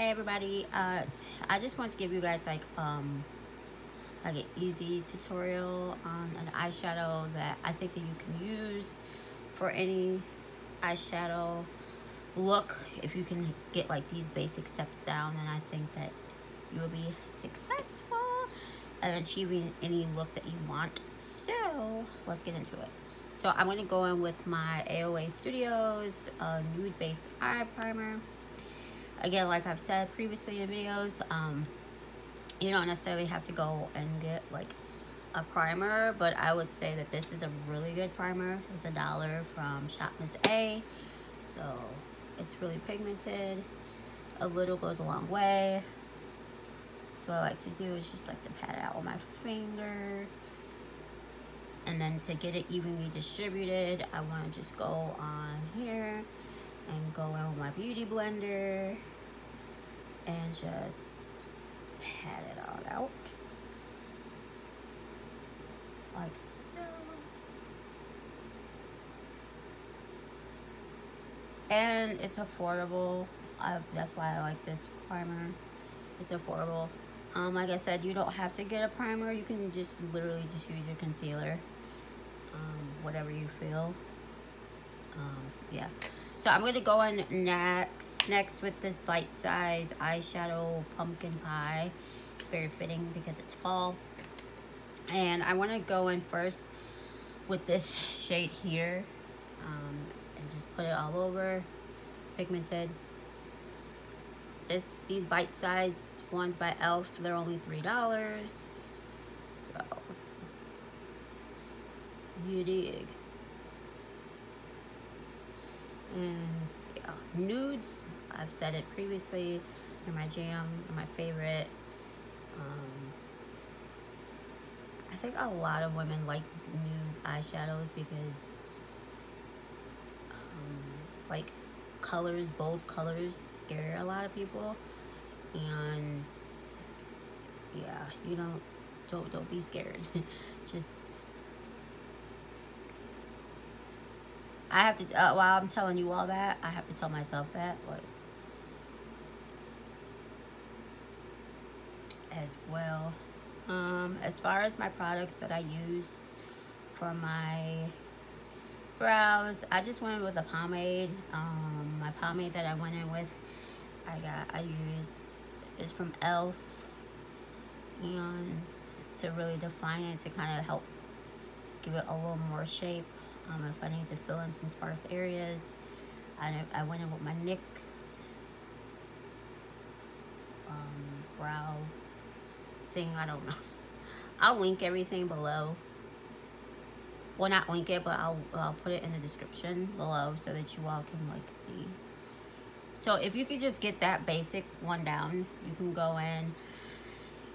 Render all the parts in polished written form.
Hey everybody, I just want to give you guys like an easy tutorial on an eyeshadow that I think that you can use for any eyeshadow look. If you can get like these basic steps down, then I think that you will be successful at achieving any look that you want. So let's get into it. So I'm going to go in with my AOA Studios Nude Base Eye Primer. Again, like I've said previously in videos, you don't necessarily have to go and get like a primer, but I would say that this is a really good primer. It's $1 from Shop Miss A, so it's really pigmented. A little goes a long way. So what I like to do is just like to pat it out with my finger, and then to get it evenly distributed, I want to just go on here and go in with my beauty blender and just pat it all out like so. And it's affordable. That's why I like this primer. It's affordable. Like I said, you don't have to get a primer. You can just literally just use your concealer, whatever you feel. Yeah. So I'm going to go in next with this bite-size eyeshadow pumpkin pie. Very fitting because it's fall. And I want to go in first with this shade here, and just put it all over. It's pigmented. These bite-size ones by E.L.F, they're only $3. So you dig. And yeah, nudes, I've said it previously, they're my jam, they're my favorite. I think a lot of women like nude eyeshadows because like colors, bold colors scare a lot of people. And yeah, you don't be scared. Just I have to, while I'm telling you all that, I have to tell myself that, like, as well. As far as my products that I use for my brows, I just went with a pomade. My pomade that I went in with, I use is from E.L.F, and to really define it, to kind of help give it a little more shape. If I need to fill in some sparse areas, I went in with my NYX brow thing. I don't know. I'll link everything below. Well, not link it, but I'll put it in the description below so that you all can like see. So if you could just get that basic one down, you can go in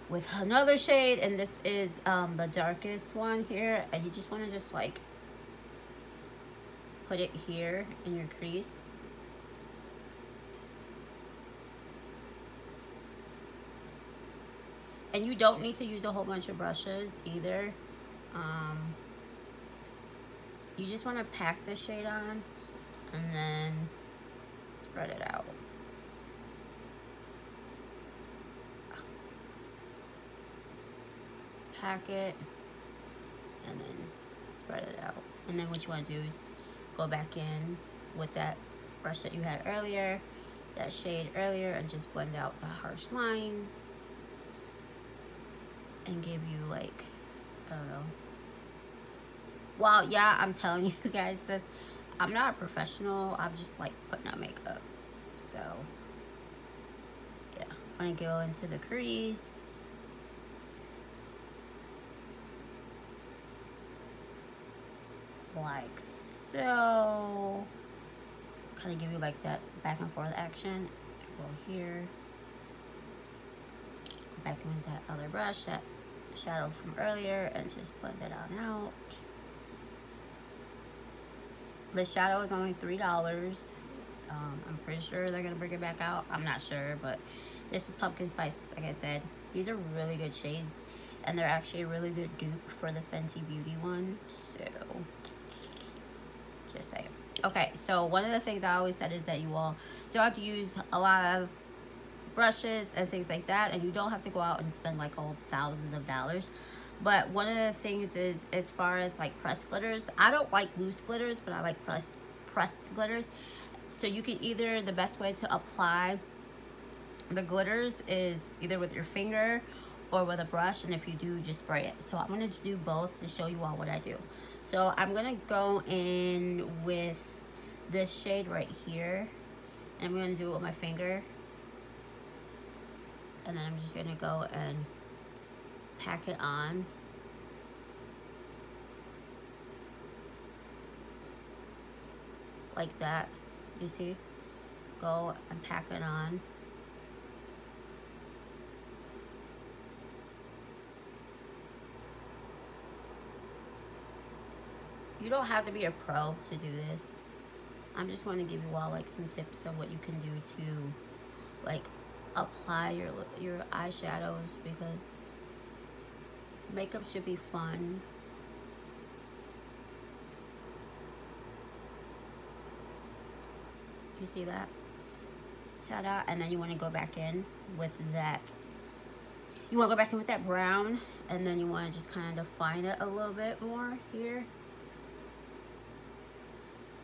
with another shade, and this is the darkest one here, and you just want to just like put it here in your crease. And you don't need to use a whole bunch of brushes either. You just want to pack the shade on and then spread it out. Pack it and then spread it out. And then what you want to do is go back in with that brush that you had earlier, that shade earlier, and just blend out the harsh lines and give you like, I don't know. Well, yeah, I'm telling you guys this, I'm not a professional. I'm just like putting on makeup. So yeah, I'm gonna go into the crease. Like so. Kind of give you like that back and forth action. Go here. Back in with that other brush, that shadow from earlier, and just blend it on out. The shadow is only $3. I'm pretty sure they're gonna bring it back out. I'm not sure, but this is Pumpkin Spice. Like I said, these are really good shades, and they're actually a really good dupe for the Fenty Beauty one. So just saying. Okay, so one of the things I always said is that you all don't have to use a lot of brushes and things like that, and you don't have to go out and spend like all thousands of dollars. But one of the things is, as far as like pressed glitters, I don't like loose glitters, but I like pressed glitters. So you can either, the best way to apply the glitters is either with your finger or with a brush, and if you do, just spray it. So I'm gonna do both to show you all what I do. So I'm gonna go in with this shade right here, and I'm gonna do it with my finger, and then I'm just gonna go and pack it on. Like that, you see? Go and pack it on. You don't have to be a pro to do this. I'm just want to give you all like some tips on what you can do to like apply your eyeshadows, because makeup should be fun. You see that? Ta-da! And then you want to go back in with that. You want to go back in with that brown, and then you want to just kind of define it a little bit more here.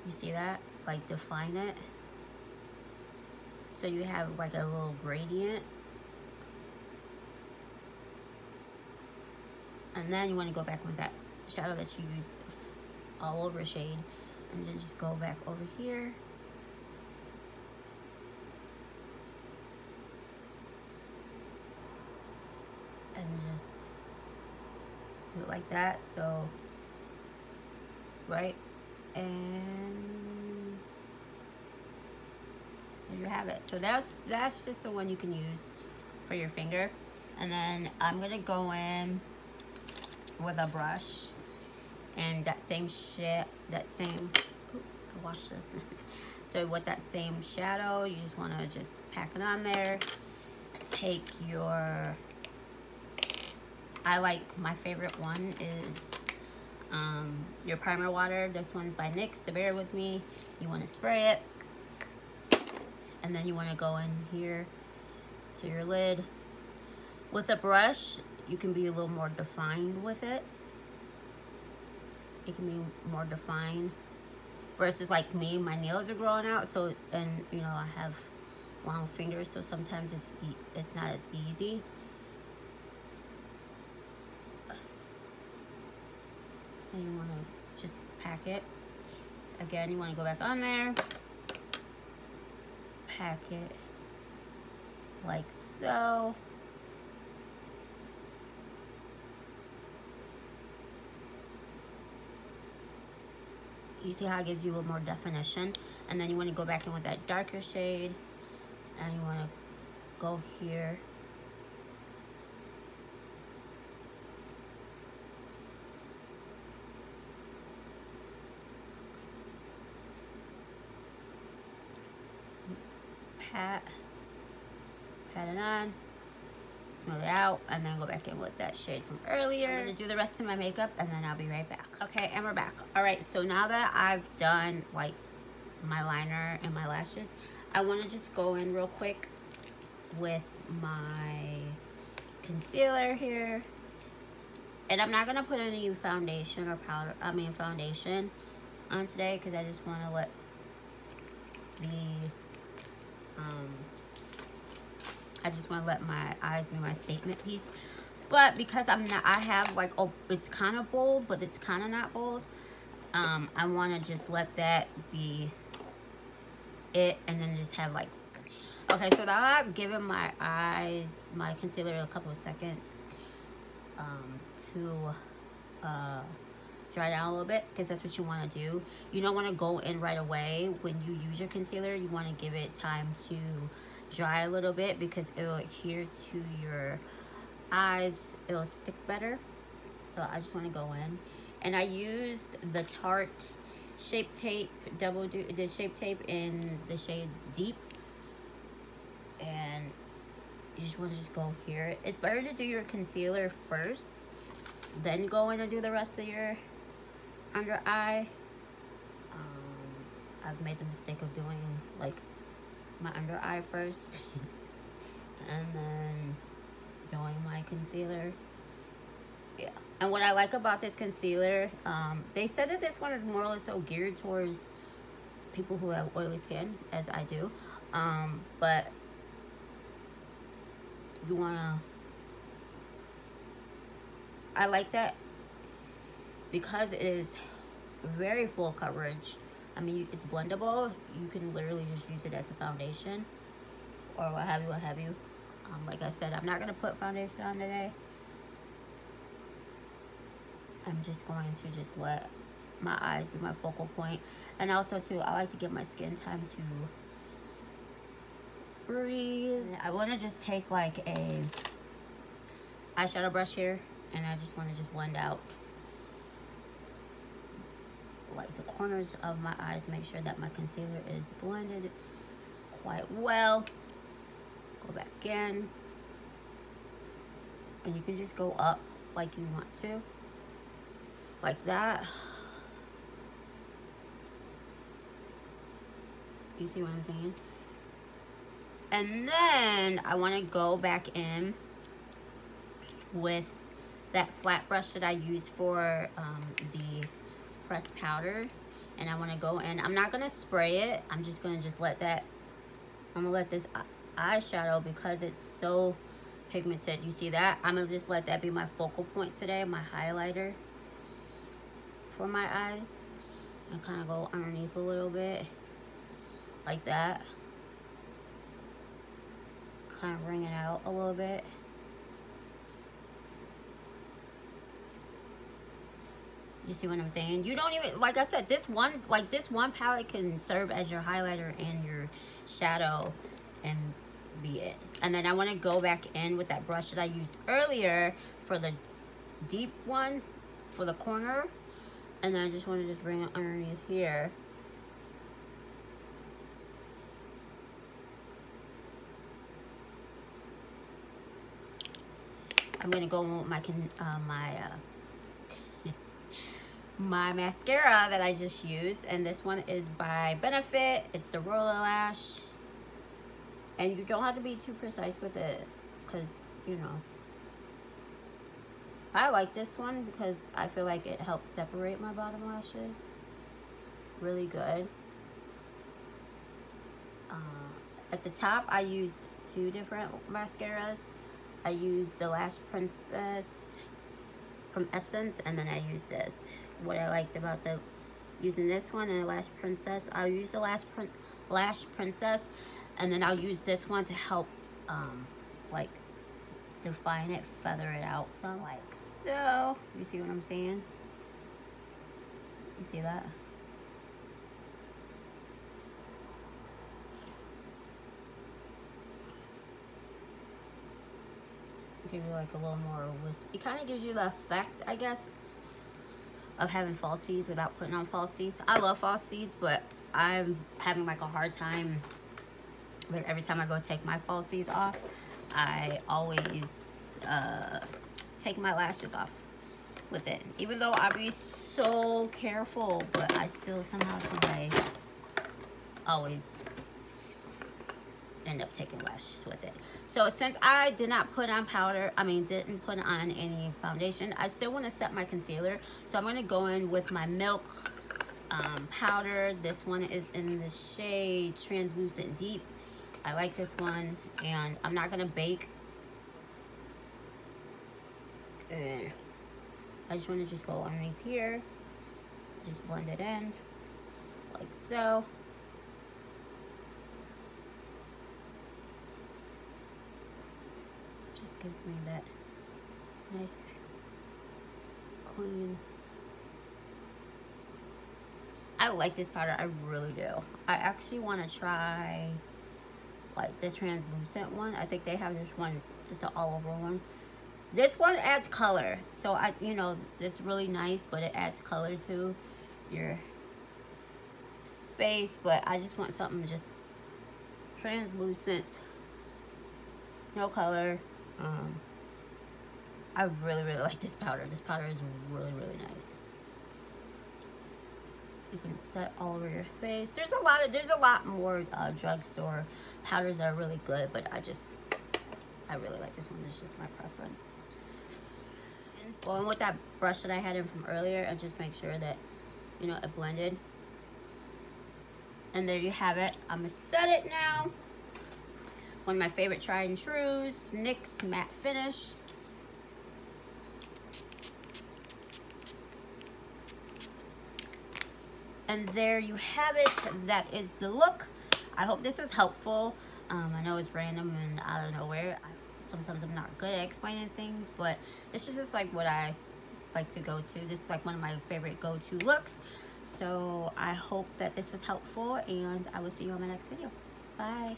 You see that? Like define it. So you have like a little gradient. And then you want to go back with that shadow that you used all over shade, and then just go back over here. And just do it like that. So, right? And there you have it. So that's just the one you can use for your finger. And then I'm gonna go in with a brush, and that same I washed this. So with that same shadow, you just want to just pack it on there. Take your, my favorite one is your primer water. This one's by NYX, the Bear With Me. You want to spray it, and then you want to go in here to your lid. With a brush, you can be a little more defined with it. It can be more defined versus like me, my nails are growing out, so, and you know, I have long fingers, so sometimes it's not as easy. And you want to just pack it. Again, you want to go back on there, pack it like so. You see how it gives you a little more definition? And then you want to go back in with that darker shade, and you want to go here. Pat it on, smooth it out, and then go back in with that shade from earlier. I'm gonna do the rest of my makeup, and then I'll be right back. Okay, and we're back. All right, so now that I've done like my liner and my lashes, I want to just go in real quick with my concealer here. And I'm not gonna put any foundation or foundation on today, because I just want to let my eyes be my statement piece. But because I have like, oh, it's kind of bold, but it's kind of not bold. I want to just let that be it, and then just have like, okay, so now I've given my eyes, my concealer, a couple of seconds to dry down a little bit, because that's what you want to do. You don't want to go in right away when you use your concealer. You want to give it time to dry a little bit, because it will adhere to your eyes, it will stick better. So I just want to go in, and I used the Tarte Shape Tape the Shape Tape in the shade Deep, and you just want to just go here. It's better to do your concealer first, then go in and do the rest of your under eye. I've made the mistake of doing like my under eye first And then doing my concealer. Yeah. And what I like about this concealer, they said that this one is more or less so geared towards people who have oily skin, as I do. But you wanna, I like that because it is very full coverage. I mean, it's blendable. You can literally just use it as a foundation or what have you. Like I said, I'm not gonna put foundation on today. I'm just going to just let my eyes be my focal point. And also too, I like to give my skin time to breathe. I want to just take like a eyeshadow brush here, and I just want to just blend out like the corners of my eyes, make sure that my concealer is blended quite well. Go back in, and you can just go up like you want to, like that. You see what I'm saying? And then I want to go back in with that flat brush that I use for the pressed powder, and I want to go in. I'm not going to spray it. I'm just going to just let that, I'm going to let this eyeshadow, because it's so pigmented, you see that? I'm going to just let that be my focal point today, my highlighter for my eyes, and kind of go underneath a little bit like that. Kind of bring it out a little bit. You see what I'm saying? You don't even, like I said, this one palette can serve as your highlighter and your shadow and be it. And then I want to go back in with that brush that I used earlier for the deep one, for the corner. And then I just want to just bring it underneath here. I'm gonna go with my mascara that I just used, and this one is by Benefit. It's the Roller Lash, and you don't have to be too precise with it, because you know, I like this one because I feel like it helps separate my bottom lashes really good. At the top, I used two different mascaras. I used the Lash Princess from Essence, and then I used this. What I liked about using this one and the Lash Princess, I'll use the Lash Princess, and then I'll use this one to help like define it, feather it out some, like so. You see what I'm saying? You see that? Give you like a little more wisp. It kind of gives you the effect, I guess, of having falsies without putting on falsies. I love falsies, but I'm having like a hard time with every time I go take my falsies off. I always take my lashes off with it, even though I be so careful, but I still somehow, some way, always end up taking lashes with it. So since I did not put on powder, didn't put on any foundation, I still want to set my concealer. So I'm going to go in with my Milk powder. This one is in the shade Translucent Deep. I like this one, and I'm not going to bake. I just want to just go underneath here, just blend it in like so. Just gives me that nice clean. I like this powder, I really do. I actually want to try like the translucent one. I think they have this one, just an all over one. This one adds color, so you know, it's really nice, but it adds color to your face. But I just want something just translucent, no color. I really like this powder. This powder is really nice. You can set all over your face. There's a lot more drugstore powders that are really good, but I just I really like this one. It's just my preference. And going with that brush that I had in from earlier, and just make sure that, you know, it blended. And there you have it. I'm gonna set it now. One of my favorite tried and trues, NYX Matte Finish. And there you have it. That is the look. I hope this was helpful. I know it's random and out of nowhere. Sometimes I'm not good at explaining things, but this is just like what I like to go to. This is like one of my favorite go-to looks. So I hope that this was helpful, and I will see you on my next video. Bye.